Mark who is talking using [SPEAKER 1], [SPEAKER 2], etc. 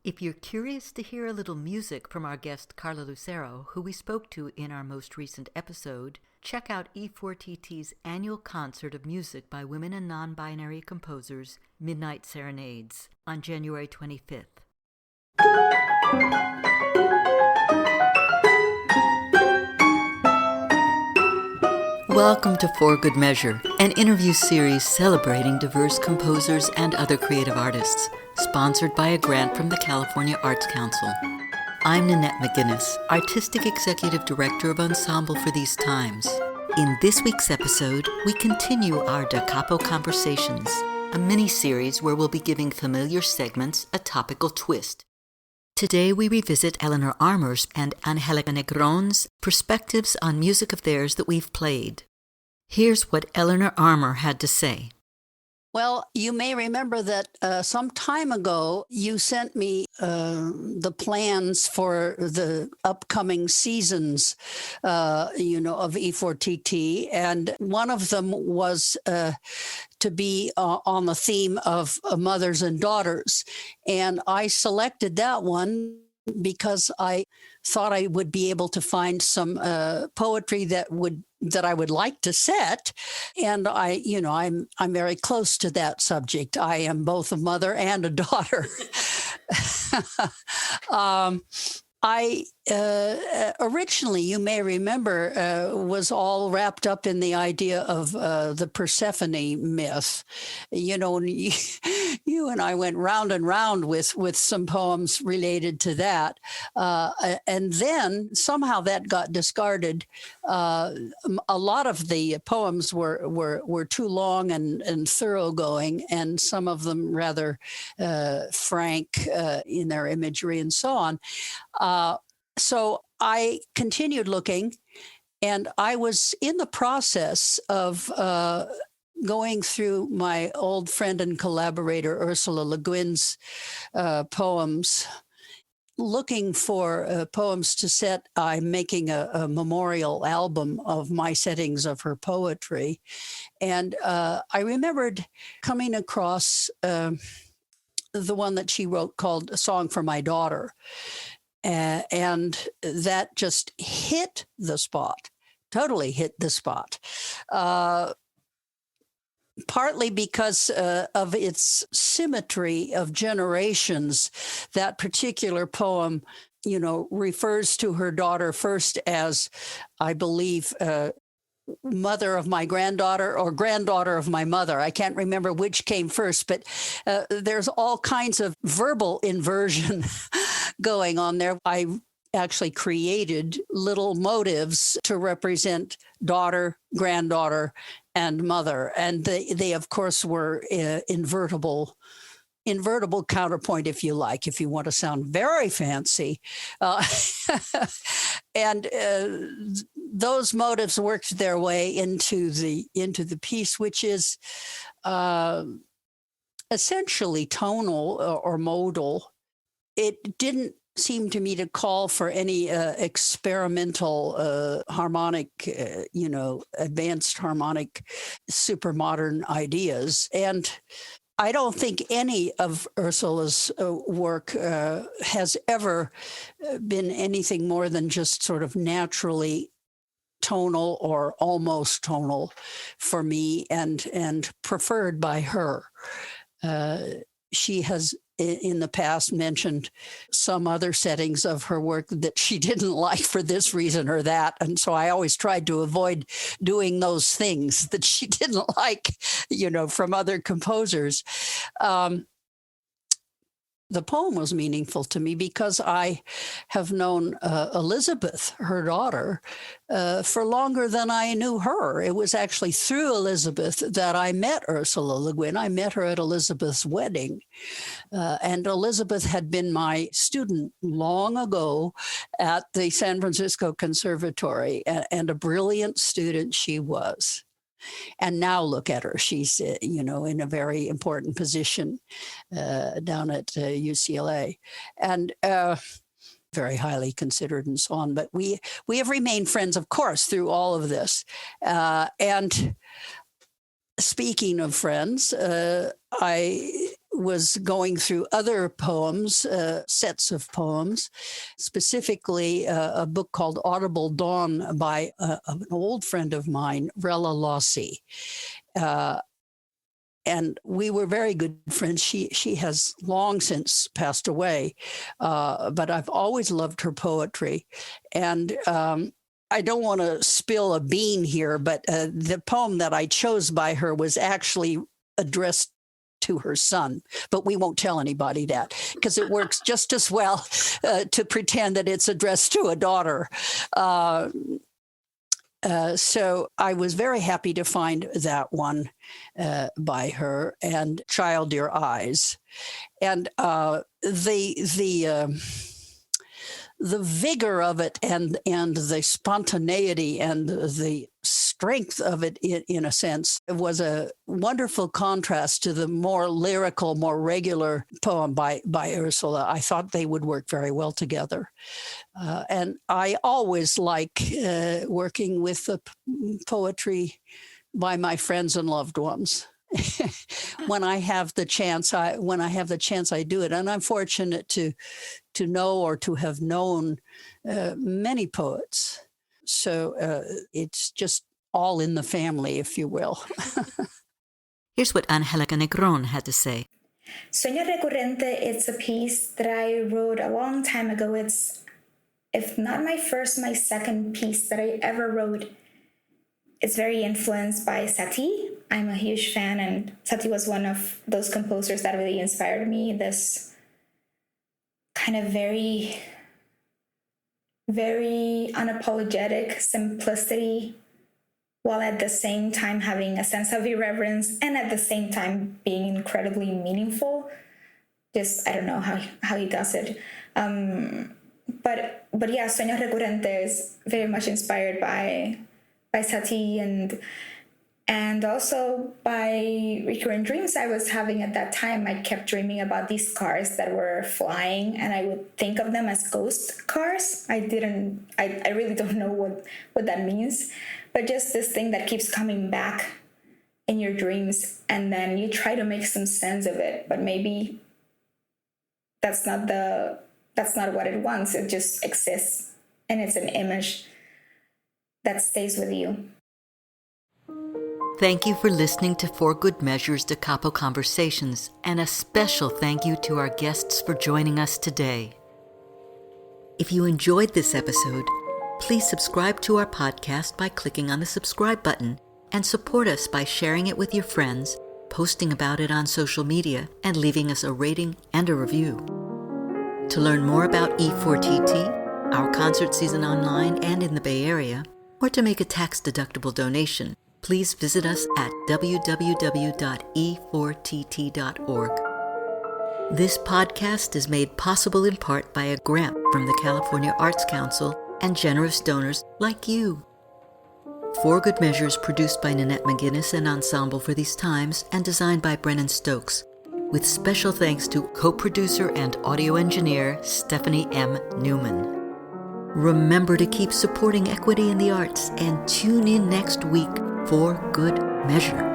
[SPEAKER 1] If you're curious to hear a little music from our guest Carla Lucero, who we spoke to in our most recent episode, check out E4TT's annual concert of music by women and non-binary composers, Midnight Serenades, on January 25th. Welcome to For Good Measure, an interview series celebrating diverse composers and other creative artists, sponsored by a grant from the California Arts Council. I'm Nanette McGuinness, Artistic Executive Director of Ensemble for these times. In this week's episode, we continue our Da Capo Conversations, a mini-series where we'll be giving familiar segments a topical twist. Today we revisit Elinor Armour's and Angélica Negrón perspectives on music of theirs that we've played. Here's what Elinor Armour had to say.
[SPEAKER 2] Well, you may remember that some time ago you sent me the plans for the upcoming seasons, of E4TT, and one of them was to be on the theme of mothers and daughters, and I selected that one because I thought I would be able to find some poetry that I would like to set, and I'm very close to that subject. I am both a mother and a daughter. I originally, you may remember, was all wrapped up in the idea of the Persephone myth. You know, you and I went round and round with some poems related to that, and then somehow that got discarded. A lot of the poems were too long and thoroughgoing, and some of them rather frank in their imagery and so on. So I continued looking, and I was in the process of going through my old friend and collaborator Ursula Le Guin's poems, looking for poems to set. I'm making a memorial album of my settings of her poetry. And I remembered coming across the one that she wrote called A Song for My Daughter. And that just hit the spot, totally hit the spot. Partly because of its symmetry of generations. That particular poem, refers to her daughter first as, I believe, mother of my granddaughter or granddaughter of my mother. I can't remember which came first, but there's all kinds of verbal inversion going on there. I actually created little motives to represent daughter, granddaughter, and mother. And they of course, were invertible counterpoint, if you like, if you want to sound very fancy. And those motives worked their way into the piece, which is essentially tonal or modal. It didn't seem to me to call for any experimental harmonic, advanced harmonic, super modern ideas. And I don't think any of Ursula's work has ever been anything more than just sort of naturally tonal or almost tonal for me, and preferred by her. She has in the past mentioned some other settings of her work that she didn't like for this reason or that. And so I always tried to avoid doing those things that she didn't like, from other composers. The poem was meaningful to me because I have known Elizabeth, her daughter, for longer than I knew her. It was actually through Elizabeth that I met Ursula Le Guin. I met her at Elizabeth's wedding. And Elizabeth had been my student long ago at the San Francisco Conservatory, and a brilliant student she was. And now look at her. She's, in a very important position down at UCLA, and very highly considered and so on. But we have remained friends, of course, through all of this. And speaking of friends, I was going through other poems, sets of poems, specifically a book called Audible Dawn by an old friend of mine, Rella Lossie. And we were very good friends. She has long since passed away, but I've always loved her poetry. And I don't want to spill a bean here, but the poem that I chose by her was actually addressed to her son, but we won't tell anybody that because it works just as well to pretend that it's addressed to a daughter. So I was very happy to find that one by her, and Child Your Eyes. And the vigor of it and the spontaneity and the strength of it, in a sense, was a wonderful contrast to the more lyrical, more regular poem by Ursula. I thought they would work very well together. And I always like working with the poetry by my friends and loved ones. When I have the chance, I do it. And I'm fortunate to know or to have known many poets. So it's just all in the family, if you will.
[SPEAKER 1] Here's what Angélica Negrón had to say.
[SPEAKER 3] Sueño Recurrente, it's a piece that I wrote a long time ago. It's, if not my first, my second piece that I ever wrote. It's very influenced by Satie. I'm a huge fan, and Satie was one of those composers that really inspired me. This kind of very, very unapologetic simplicity, while at the same time having a sense of irreverence and at the same time being incredibly meaningful. Just, I don't know how he does it. But yeah, Sueño Recurrente is very much inspired by Satie and also by recurrent dreams I was having at that time. I kept dreaming about these cars that were flying, and I would think of them as ghost cars. I really don't know what that means, but just this thing that keeps coming back in your dreams, and then you try to make some sense of it, but maybe that's not what it wants. It just exists, and it's an image that stays with you.
[SPEAKER 1] Thank you for listening to For Good Measures Da Capo Conversations, and a special thank you to our guests for joining us today. If you enjoyed this episode, please subscribe to our podcast by clicking on the subscribe button, and support us by sharing it with your friends, posting about it on social media, and leaving us a rating and a review. To learn more about E4TT, our concert season online and in the Bay Area, or to make a tax-deductible donation, please visit us at www.e4tt.org. This podcast is made possible in part by a grant from the California Arts Council and generous donors like you. For Good Measures produced by Nanette McGuinness and Ensemble for These Times and designed by Brennan Stokes, with special thanks to co-producer and audio engineer Stephanie M. Neumann. Remember to keep supporting equity in the arts and tune in next week for Good Measure.